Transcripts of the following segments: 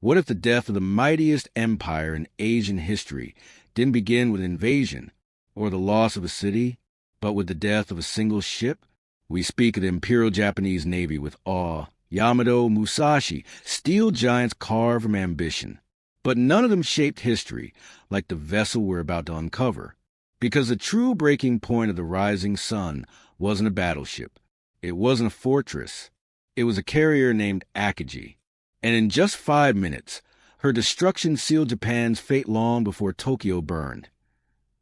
What if the death of the mightiest empire in Asian history didn't begin with invasion or the loss of a city, but with the death of a single ship? We speak of the Imperial Japanese Navy with awe. Yamato, Musashi, steel giants carved from ambition. But none of them shaped history like the vessel we're about to uncover. Because the true breaking point of the rising sun wasn't a battleship. It wasn't a fortress. It was a carrier named Akagi. And in just 5 minutes, her destruction sealed Japan's fate long before Tokyo burned,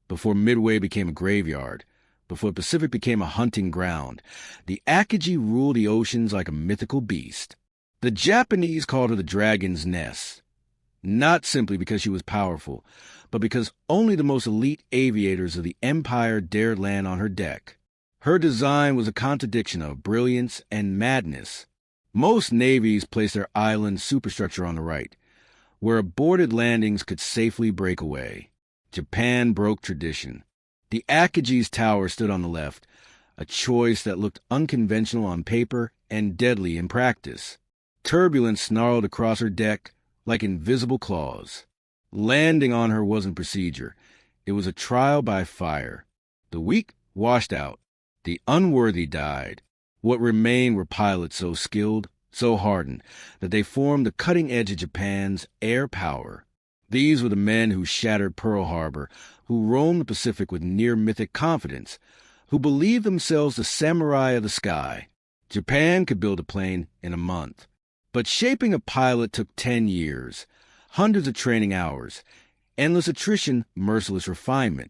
before Midway became a graveyard, before the Pacific became a hunting ground. The Akagi ruled the oceans like a mythical beast. The Japanese called her the Dragon's Nest, not simply because she was powerful, but because only the most elite aviators of the empire dared land on her deck. Her design was a contradiction of brilliance and madness. Most navies placed their island superstructure on the right, where aborted landings could safely break away. Japan broke tradition. The Akagi's tower stood on the left, a choice that looked unconventional on paper and deadly in practice. Turbulence snarled across her deck like invisible claws. Landing on her wasn't procedure. It was a trial by fire. The weak washed out. The unworthy died. What remained were pilots so skilled, so hardened, that they formed the cutting edge of Japan's air power. These were the men who shattered Pearl Harbor, who roamed the Pacific with near-mythic confidence, who believed themselves the samurai of the sky. Japan could build a plane in a month. But shaping a pilot took 10 years, hundreds of training hours, endless attrition, merciless refinement.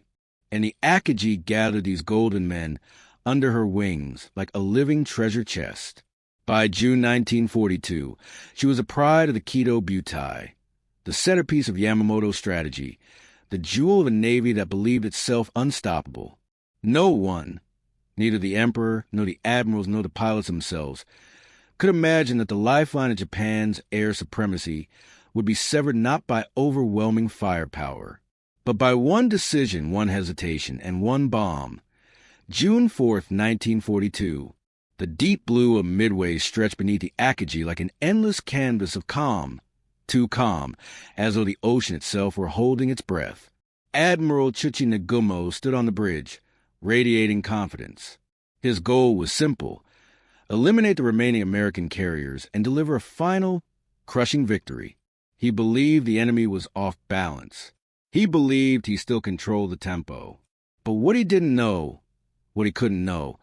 And the Akagi gathered these golden men under her wings like a living treasure chest. By June 1942, she was a pride of the Kido Butai, the centerpiece of Yamamoto's strategy, the jewel of a navy that believed itself unstoppable. No one, neither the emperor, nor the admirals, nor the pilots themselves, could imagine that the lifeline of Japan's air supremacy would be severed not by overwhelming firepower, but by one decision, one hesitation, and one bomb. June 4th, 1942, the deep blue of Midway stretched beneath the Akagi like an endless canvas of calm, too calm, as though the ocean itself were holding its breath. Admiral Chuchi Nagumo stood on the bridge, radiating confidence. His goal was simple: eliminate the remaining American carriers and deliver a final, crushing victory. He believed the enemy was off balance. He believed he still controlled the tempo. But what he didn't know, what he couldn't know,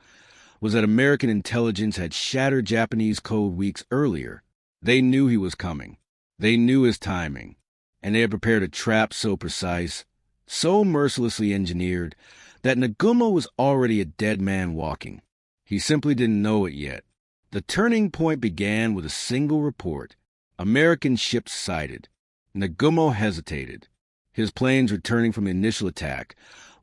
was that American intelligence had shattered Japanese code weeks earlier. They knew he was coming. They knew his timing. And they had prepared a trap so precise, so mercilessly engineered, that Nagumo was already a dead man walking. He simply didn't know it yet. The turning point began with a single report. American ships sighted. Nagumo hesitated. His planes, returning from the initial attack,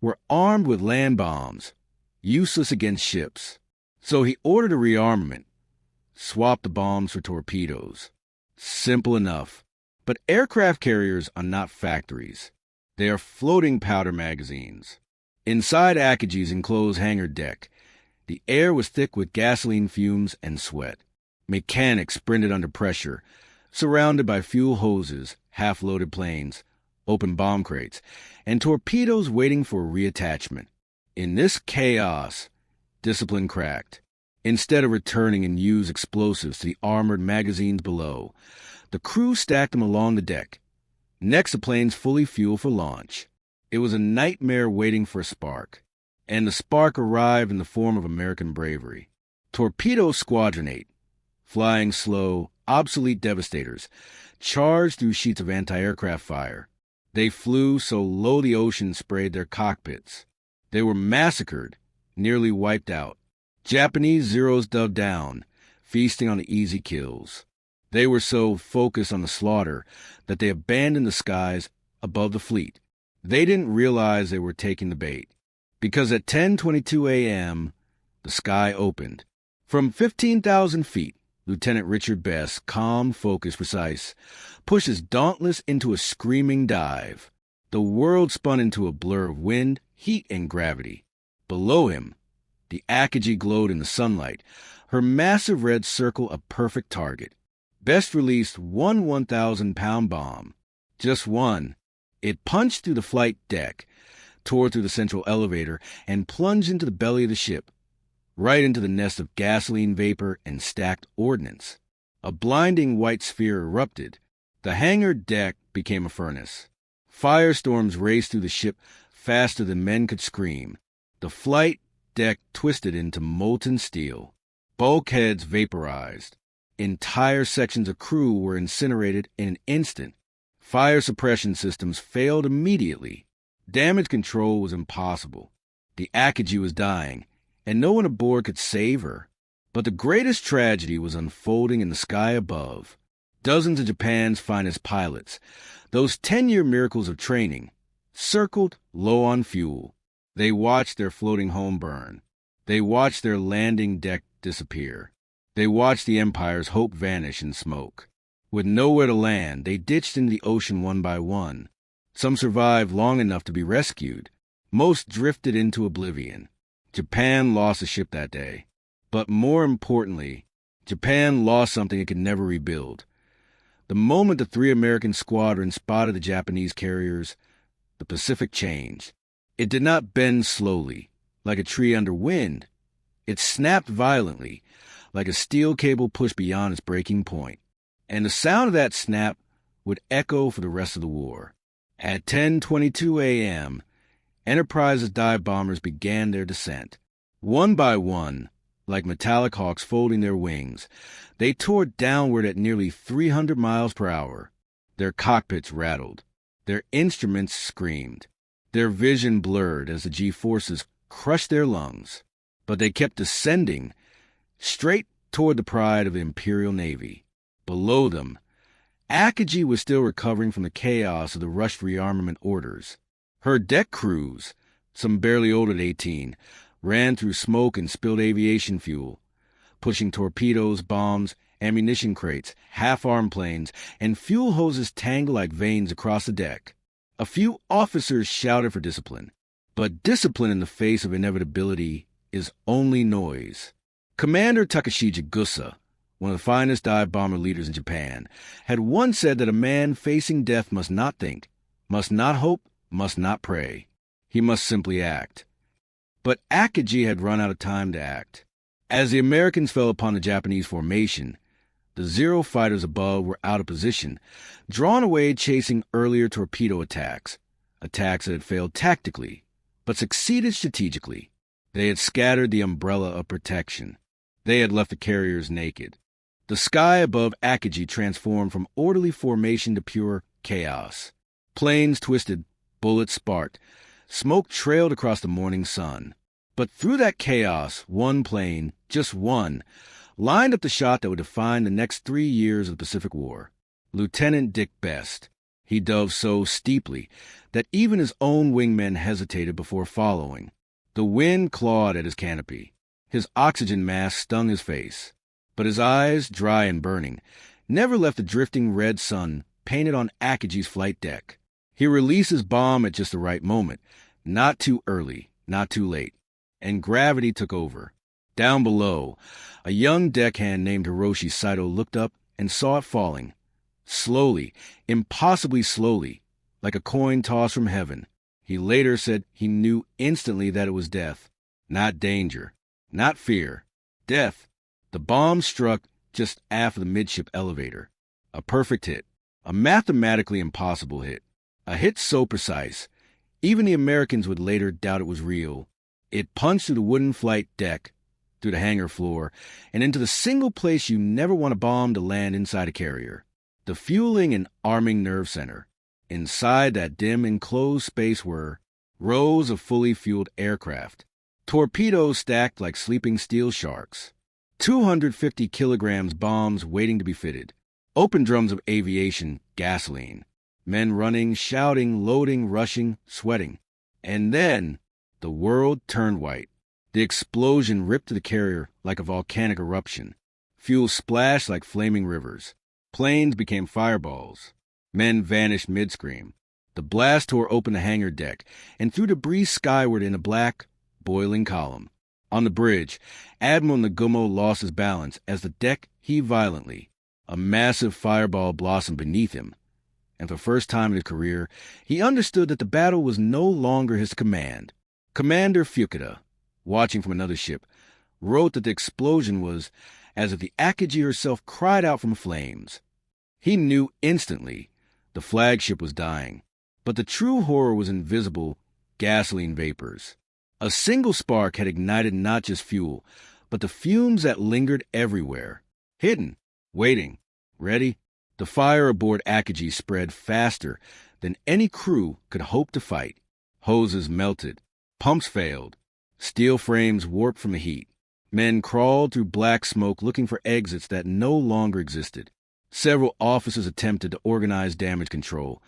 were armed with land bombs, useless against ships. So he ordered a rearmament, swapped the bombs for torpedoes. Simple enough. But aircraft carriers are not factories. They are floating powder magazines. Inside Akagi's enclosed hangar deck, the air was thick with gasoline fumes and sweat. Mechanics sprinted under pressure, surrounded by fuel hoses, half-loaded planes, open bomb crates, and torpedoes waiting for reattachment. In this chaos, discipline cracked. Instead of returning and use explosives to the armored magazines below, the crew stacked them along the deck. Next, the planes fully fueled for launch. It was a nightmare waiting for a spark. And the spark arrived in the form of American bravery. Torpedo Squadron 8, flying slow, obsolete devastators, charged through sheets of anti-aircraft fire. They flew so low the ocean sprayed their cockpits. They were massacred, nearly wiped out. Japanese Zeros dove down, feasting on the easy kills. They were so focused on the slaughter that they abandoned the skies above the fleet. They didn't realize they were taking the bait, because at 10:22 a.m., the sky opened. From 15,000 feet, Lieutenant Richard Best, calm, focused, precise, pushes Dauntless into a screaming dive. The world spun into a blur of wind, heat, and gravity. Below him, the Akagi glowed in the sunlight, her massive red circle a perfect target. Best released one 1,000-pound bomb. Just one. It punched through the flight deck, tore through the central elevator, and plunged into the belly of the ship, right into the nest of gasoline vapor and stacked ordnance. A blinding white sphere erupted. The hangar deck became a furnace. Firestorms raced through the ship faster than men could scream. The flight deck twisted into molten steel. Bulkheads vaporized. Entire sections of crew were incinerated in an instant. Fire suppression systems failed immediately. Damage control was impossible. The Akagi was dying, and no one aboard could save her. But the greatest tragedy was unfolding in the sky above. Dozens of Japan's finest pilots, those 10-year miracles of training, circled low on fuel. They watched their floating home burn. They watched their landing deck disappear. They watched the Empire's hope vanish in smoke. With nowhere to land, they ditched into the ocean one by one. Some survived long enough to be rescued. Most drifted into oblivion. Japan lost a ship that day. But more importantly, Japan lost something it could never rebuild. The moment the 3 American squadrons spotted the Japanese carriers, the Pacific changed. It did not bend slowly, like a tree under wind. It snapped violently, like a steel cable pushed beyond its breaking point. And the sound of that snap would echo for the rest of the war. At 10:22 a.m., Enterprise's dive bombers began their descent. One by one, like metallic hawks folding their wings, they tore downward at nearly 300 miles per hour. Their cockpits rattled. Their instruments screamed. Their vision blurred as the G-forces crushed their lungs. But they kept descending, straight toward the pride of the Imperial Navy. Below them, Akagi was still recovering from the chaos of the rushed rearmament orders. Her deck crews, some barely older than 18, ran through smoke and spilled aviation fuel, pushing torpedoes, bombs, ammunition crates, half-armed planes, and fuel hoses tangled like veins across the deck. A few officers shouted for discipline, but discipline in the face of inevitability is only noise. Commander Takashi Gusa, one of the finest dive bomber leaders in Japan, had once said that a man facing death must not think, must not hope, must not pray. He must simply act. But Akagi had run out of time to act. As the Americans fell upon the Japanese formation, the Zero fighters above were out of position, drawn away chasing earlier torpedo attacks that had failed tactically, but succeeded strategically. They had scattered the umbrella of protection. They had left the carriers naked. The sky above Akagi transformed from orderly formation to pure chaos. Planes twisted, bullets sparked, smoke trailed across the morning sun. But through that chaos, one plane, just one, lined up the shot that would define the next 3 years of the Pacific War. Lieutenant Dick Best. He dove so steeply that even his own wingmen hesitated before following. The wind clawed at his canopy. His oxygen mask stung his face. But his eyes, dry and burning, never left the drifting red sun painted on Akagi's flight deck. He released his bomb at just the right moment, not too early, not too late, and gravity took over. Down below, a young deckhand named Hiroshi Saito looked up and saw it falling. Slowly, impossibly slowly, like a coin tossed from heaven. He later said he knew instantly that it was death, not danger, not fear. Death. The bomb struck just aft of the midship elevator. A perfect hit. A mathematically impossible hit. A hit so precise, even the Americans would later doubt it was real. It punched through the wooden flight deck, through the hangar floor, and into the single place you never want a bomb to land inside a carrier. The fueling and arming nerve center. Inside that dim enclosed space were rows of fully fueled aircraft. Torpedoes stacked like sleeping steel sharks. 250 kilograms bombs waiting to be fitted. Open drums of aviation, gasoline. Men running, shouting, loading, rushing, sweating. And then the world turned white. The explosion ripped the carrier like a volcanic eruption. Fuel splashed like flaming rivers. Planes became fireballs. Men vanished mid-scream. The blast tore open the hangar deck and threw debris skyward in a black, boiling column. On the bridge, Admiral Nagumo lost his balance as the deck heaved violently. A massive fireball blossomed beneath him, and for the first time in his career, he understood that the battle was no longer his command. Commander Fukuda, watching from another ship, wrote that the explosion was as if the Akagi herself cried out from flames. He knew instantly the flagship was dying, but the true horror was invisible gasoline vapors. A single spark had ignited not just fuel, but the fumes that lingered everywhere, hidden, waiting, ready. The fire aboard Akagi spread faster than any crew could hope to fight. Hoses melted, pumps failed, steel frames warped from the heat. Men crawled through black smoke looking for exits that no longer existed. Several officers attempted to organize damage control,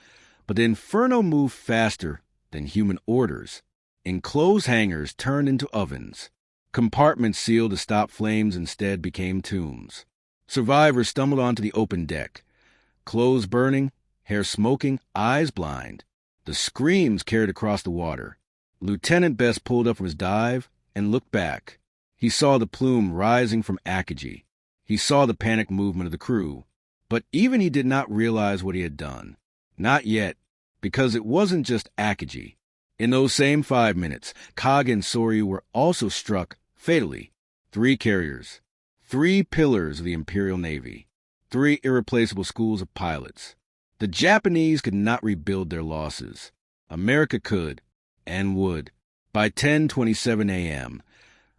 but the inferno moved faster than human orders. Enclosed hangars turned into ovens. Compartments sealed to stop flames instead became tombs. Survivors stumbled onto the open deck. Clothes burning, hair smoking, eyes blind. The screams carried across the water. Lieutenant Best pulled up from his dive and looked back. He saw the plume rising from Akagi. He saw the panicked movement of the crew. But even he did not realize what he had done. Not yet, because it wasn't just Akagi. In those same 5 minutes, Kaga and Soryu were also struck fatally. 3 carriers, 3 pillars of the Imperial Navy, 3 irreplaceable schools of pilots. The Japanese could not rebuild their losses. America could, and would. By 10:27 a.m.,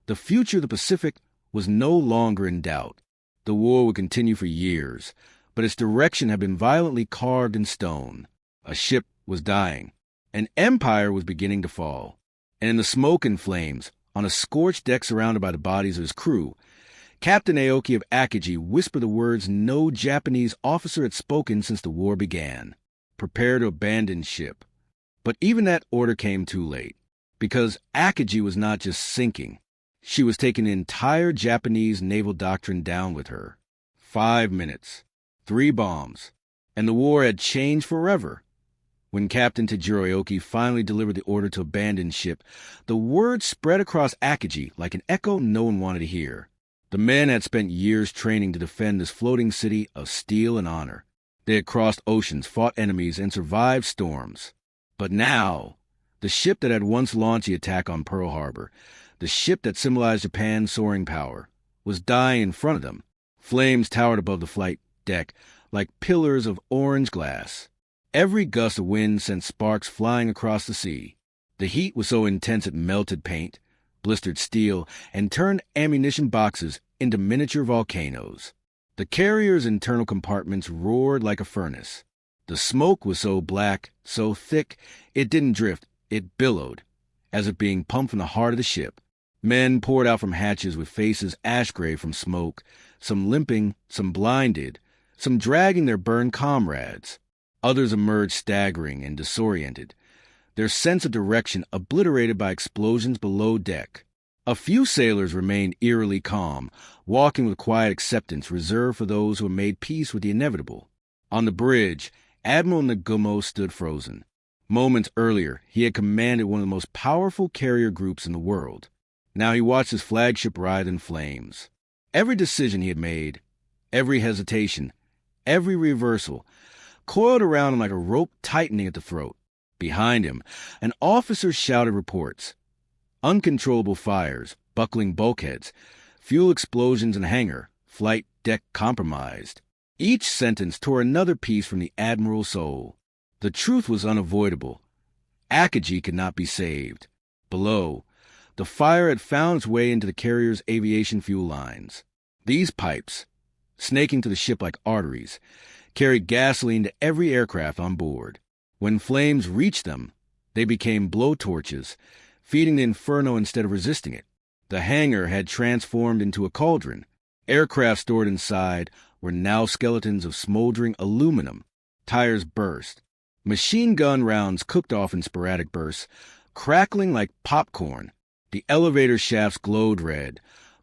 the future of the Pacific was no longer in doubt. The war would continue for years, but its direction had been violently carved in stone. A ship was dying. An empire was beginning to fall. And in the smoke and flames, on a scorched deck surrounded by the bodies of his crew, Captain Aoki of Akagi whispered the words no Japanese officer had spoken since the war began. Prepare to abandon ship. But even that order came too late, because Akagi was not just sinking. She was taking the entire Japanese naval doctrine down with her. 5 minutes, 3 bombs, and the war had changed forever. When Captain Tajiro Aoki finally delivered the order to abandon ship, the word spread across Akagi like an echo no one wanted to hear. The men had spent years training to defend this floating city of steel and honor. They had crossed oceans, fought enemies, and survived storms. But now, the ship that had once launched the attack on Pearl Harbor, the ship that symbolized Japan's soaring power, was dying in front of them. Flames towered above the flight deck like pillars of orange glass. Every gust of wind sent sparks flying across the sea. The heat was so intense it melted paint, blistered steel, and turned ammunition boxes into miniature volcanoes. The carrier's internal compartments roared like a furnace. The smoke was so black, so thick, it didn't drift, it billowed, as if being pumped from the heart of the ship. Men poured out from hatches with faces ash-gray from smoke, some limping, some blinded, some dragging their burned comrades. Others emerged staggering and disoriented, their sense of direction obliterated by explosions below deck. A few sailors remained eerily calm, walking with quiet acceptance reserved for those who had made peace with the inevitable. On the bridge, Admiral Nagumo stood frozen. Moments earlier, he had commanded one of the most powerful carrier groups in the world. Now he watched his flagship writhe in flames. Every decision he had made, every hesitation, every reversal, coiled around him like a rope tightening at the throat. Behind him, an officer shouted reports. Uncontrollable fires, buckling bulkheads, fuel explosions in hangar, flight deck compromised. Each sentence tore another piece from the admiral's soul. The truth was unavoidable. Akagi could not be saved. Below, the fire had found its way into the carrier's aviation fuel lines. These pipes, snaking to the ship like arteries, carried gasoline to every aircraft on board. When flames reached them, they became blowtorches, feeding the inferno instead of resisting it. The hangar had transformed into a cauldron. Aircraft stored inside were now skeletons of smoldering aluminum. Tires burst. Machine gun rounds cooked off in sporadic bursts, crackling like popcorn. The elevator shafts glowed red,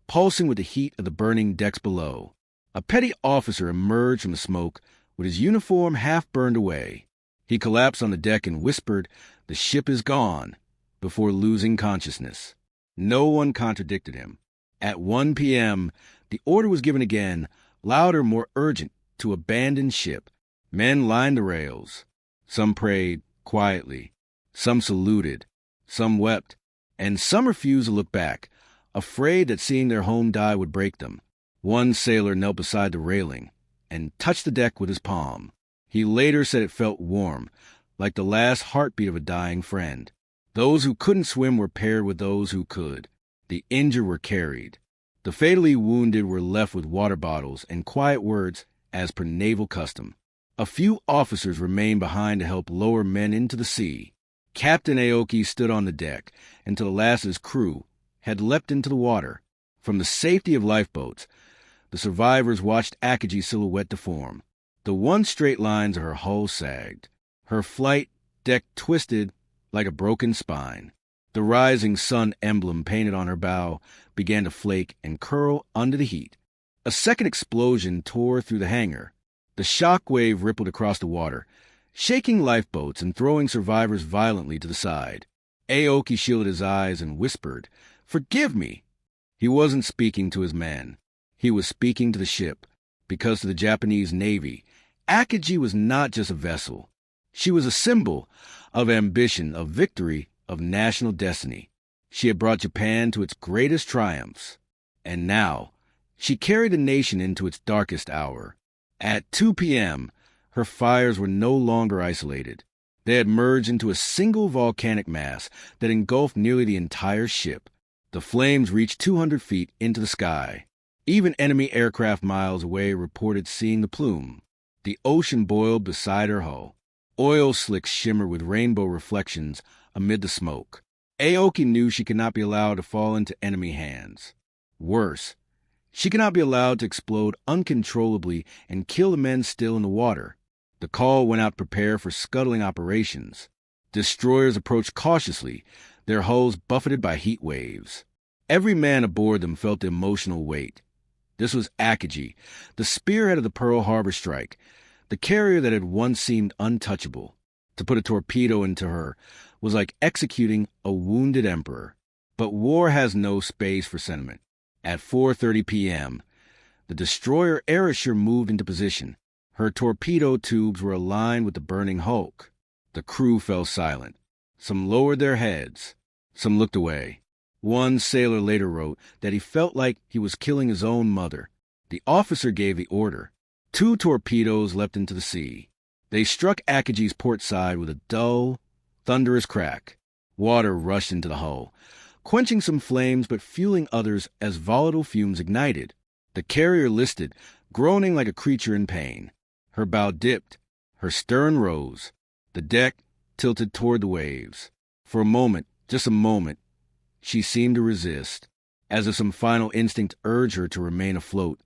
pulsing with the heat of the burning decks below. A petty officer emerged from the smoke with his uniform half burned away. He collapsed on the deck and whispered, "The ship is gone," before losing consciousness. No one contradicted him. At 1 p.m., the order was given again, louder, more urgent. to abandoned ship. Men lined the rails. Some prayed quietly. Some saluted. Some wept. And some refused to look back, afraid that seeing their home die would break them. One sailor knelt beside the railing and touched the deck with his palm. He later said it felt warm, like the last heartbeat of a dying friend. Those who couldn't swim were paired with those who could. The injured were carried. The fatally wounded were left with water bottles and quiet words as per naval custom. A few officers remained behind to help lower men into the sea. Captain Aoki stood on the deck until the last of his crew had leapt into the water. From the safety of lifeboats, the survivors watched Akagi's silhouette deform. The one straight lines of her hull sagged. Her flight deck twisted like a broken spine. The rising sun emblem painted on her bow began to flake and curl under the heat. A second explosion tore through the hangar. The shock wave rippled across the water, shaking lifeboats and throwing survivors violently to the side. Aoki shielded his eyes and whispered, "Forgive me." He wasn't speaking to his men. He was speaking to the ship, because to the Japanese Navy, Akagi was not just a vessel. She was a symbol of ambition, of victory, of national destiny. She had brought Japan to its greatest triumphs. And now, she carried the nation into its darkest hour. At 2 p.m., her fires were no longer isolated. They had merged into a single volcanic mass that engulfed nearly the entire ship. The flames reached 200 feet into the sky. Even enemy aircraft miles away reported seeing the plume. The ocean boiled beside her hull. Oil slicks shimmered with rainbow reflections amid the smoke. Aoki knew she could not be allowed to fall into enemy hands. Worse, she could not be allowed to explode uncontrollably and kill the men still in the water. The call went out to prepare for scuttling operations. Destroyers approached cautiously, their hulls buffeted by heat waves. Every man aboard them felt the emotional weight. This was Akagi, the spearhead of the Pearl Harbor strike, the carrier that had once seemed untouchable. To put a torpedo into her was like executing a wounded emperor. But war has no space for sentiment. At 4:30 p.m., the destroyer Arisher moved into position. Her torpedo tubes were aligned with the burning hulk. The crew fell silent. Some lowered their heads. Some looked away. One sailor later wrote that he felt like he was killing his own mother. The officer gave the order. 2 torpedoes leapt into the sea. They struck Akagi's port side with a dull, thunderous crack. Water rushed into the hull, quenching some flames but fueling others as volatile fumes ignited. The carrier listed, groaning like a creature in pain. Her bow dipped. Her stern rose. The deck tilted toward the waves. For a moment, just a moment, she seemed to resist, as if some final instinct urged her to remain afloat,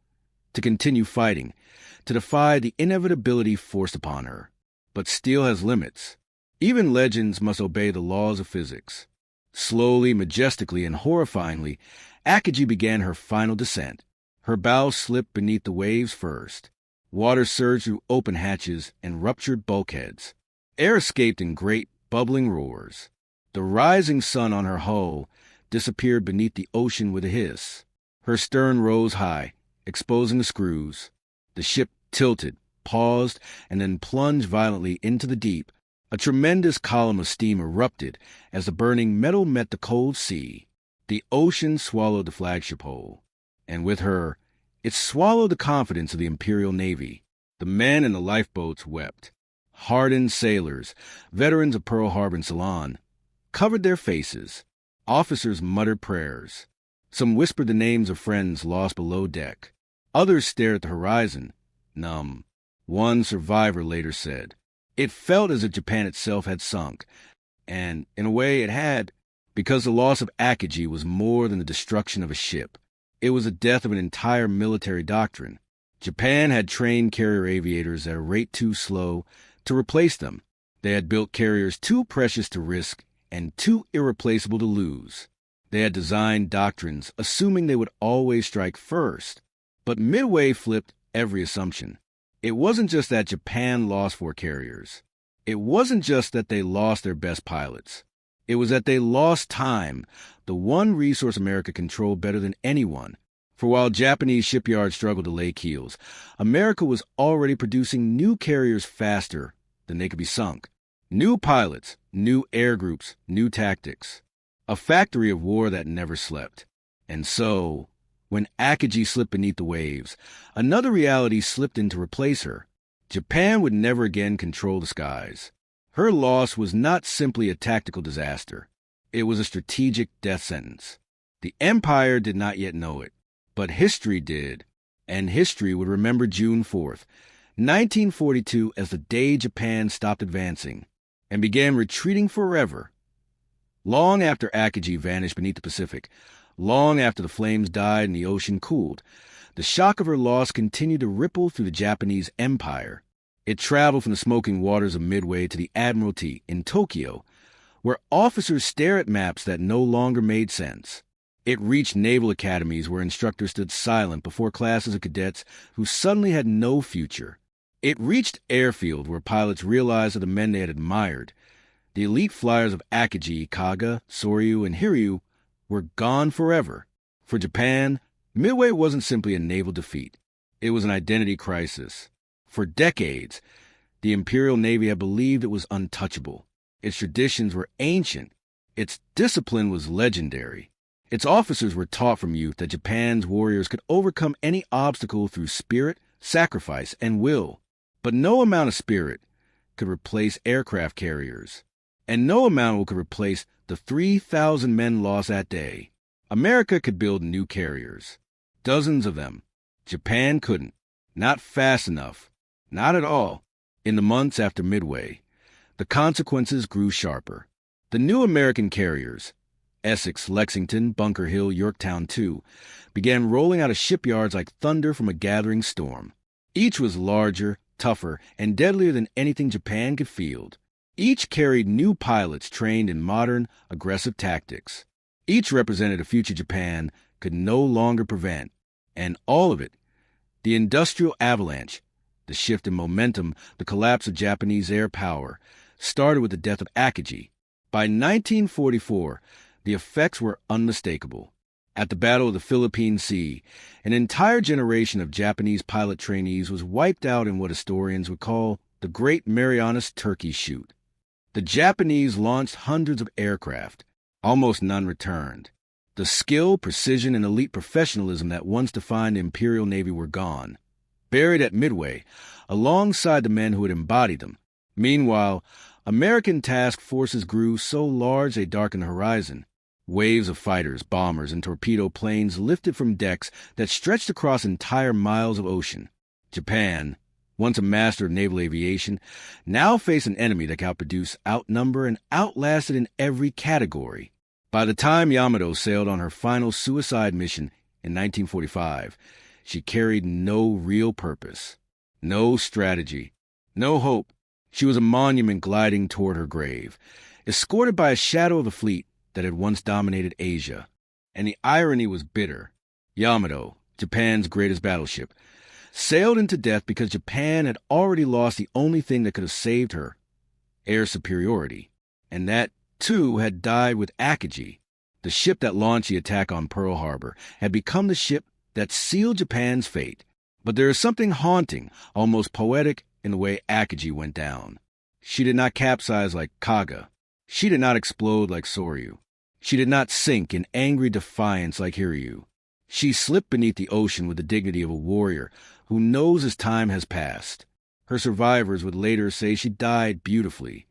to continue fighting, to defy the inevitability forced upon her. But steel has limits. Even legends must obey the laws of physics. Slowly, majestically, and horrifyingly, Akagi began her final descent. Her bow slipped beneath the waves first. Water surged through open hatches and ruptured bulkheads. Air escaped in great, bubbling roars. The rising sun on her hull disappeared beneath the ocean with a hiss. Her stern rose high, exposing the screws. The ship tilted, paused, and then plunged violently into the deep. A tremendous column of steam erupted as the burning metal met the cold sea. The ocean swallowed the flagship whole, and with her, it swallowed the confidence of the Imperial Navy. The men in the lifeboats wept. Hardened sailors, veterans of Pearl Harbor and Ceylon, covered their faces. Officers muttered prayers. Some whispered the names of friends lost below deck. Others stared at the horizon, numb. One survivor later said, "It felt as if Japan itself had sunk, and, in a way, it had, because the loss of Akagi was more than the destruction of a ship. It was the death of an entire military doctrine. Japan had trained carrier aviators at a rate too slow to replace them. They had built carriers too precious to risk and too irreplaceable to lose. They had designed doctrines assuming they would always strike first. But Midway flipped every assumption. It wasn't just that Japan lost 4 carriers. It wasn't just that they lost their best pilots. It was that they lost time, the one resource America controlled better than anyone. For while Japanese shipyards struggled to lay keels, America was already producing new carriers faster than they could be sunk. New pilots, new air groups, new tactics. A factory of war that never slept. And so, when Akagi slipped beneath the waves, another reality slipped in to replace her. Japan would never again control the skies. Her loss was not simply a tactical disaster. It was a strategic death sentence. The empire did not yet know it, but history did, and history would remember June 4th, 1942 as the day Japan stopped advancing and began retreating forever. Long after Akagi vanished beneath the Pacific, long after the flames died and the ocean cooled, the shock of her loss continued to ripple through the Japanese empire. It traveled from the smoking waters of Midway to the Admiralty in Tokyo, where officers stare at maps that no longer made sense. It reached naval academies where instructors stood silent before classes of cadets who suddenly had no future. It reached airfield where pilots realized that the men they had admired, the elite flyers of Akagi, Kaga, Soryu, and Hiryu, were gone forever. For Japan, Midway wasn't simply a naval defeat. It was an identity crisis. For decades, the Imperial Navy had believed it was untouchable. Its traditions were ancient. Its discipline was legendary. Its officers were taught from youth that Japan's warriors could overcome any obstacle through spirit, sacrifice, and will. But no amount of spirit could replace aircraft carriers. And no amount could replace the 3,000 men lost that day. America could build new carriers. Dozens of them. Japan couldn't. Not fast enough. Not at all. In the months after Midway, the consequences grew sharper. The new American carriers, Essex, Lexington, Bunker Hill, Yorktown II, began rolling out of shipyards like thunder from a gathering storm. Each was larger, tougher, and deadlier than anything Japan could field. Each carried new pilots trained in modern, aggressive tactics. Each represented a future Japan could no longer prevent. And all of it, the industrial avalanche, the shift in momentum, the collapse of Japanese air power, started with the death of Akagi. By 1944, the effects were unmistakable. At the Battle of the Philippine Sea, an entire generation of Japanese pilot trainees was wiped out in what historians would call the Great Marianas Turkey Shoot. The Japanese launched hundreds of aircraft. Almost none returned. The skill, precision, and elite professionalism that once defined the Imperial Navy were gone, buried at Midway, alongside the men who had embodied them. Meanwhile, American task forces grew so large they darkened the horizon. Waves of fighters, bombers, and torpedo planes lifted from decks that stretched across entire miles of ocean. Japan, once a master of naval aviation, now faced an enemy that could outproduce, outnumber, and outlast it in every category. By the time Yamato sailed on her final suicide mission in 1945, she carried no real purpose, no strategy, no hope. She was a monument gliding toward her grave, escorted by a shadow of the fleet that had once dominated Asia. And the irony was bitter. Yamato, Japan's greatest battleship, sailed into death because Japan had already lost the only thing that could have saved her, air superiority. And that, too, had died with Akagi. The ship that launched the attack on Pearl Harbor had become the ship that sealed Japan's fate. But there is something haunting, almost poetic, in the way Akagi went down. She did not capsize like Kaga. She did not explode like Soryu. She did not sink in angry defiance like Hiryu. She slipped beneath the ocean with the dignity of a warrior who knows his time has passed. Her survivors would later say she died beautifully,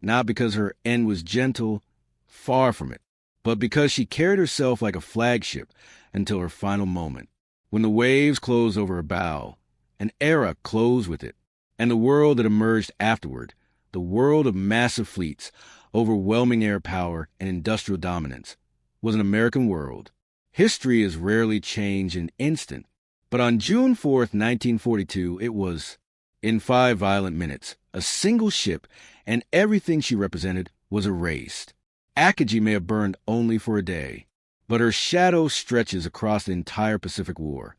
not because her end was gentle, far from it, but because she carried herself like a flagship until her final moment. When the waves closed over her bow, an era closed with it, and the world that emerged afterward, the world of massive fleets, overwhelming air power, and industrial dominance, was an American world. History is rarely changed in an instant, but on June 4th, 1942, it was, in 5 violent minutes, a single ship, and everything she represented was erased. Akagi may have burned only for a day, but her shadow stretches across the entire Pacific War.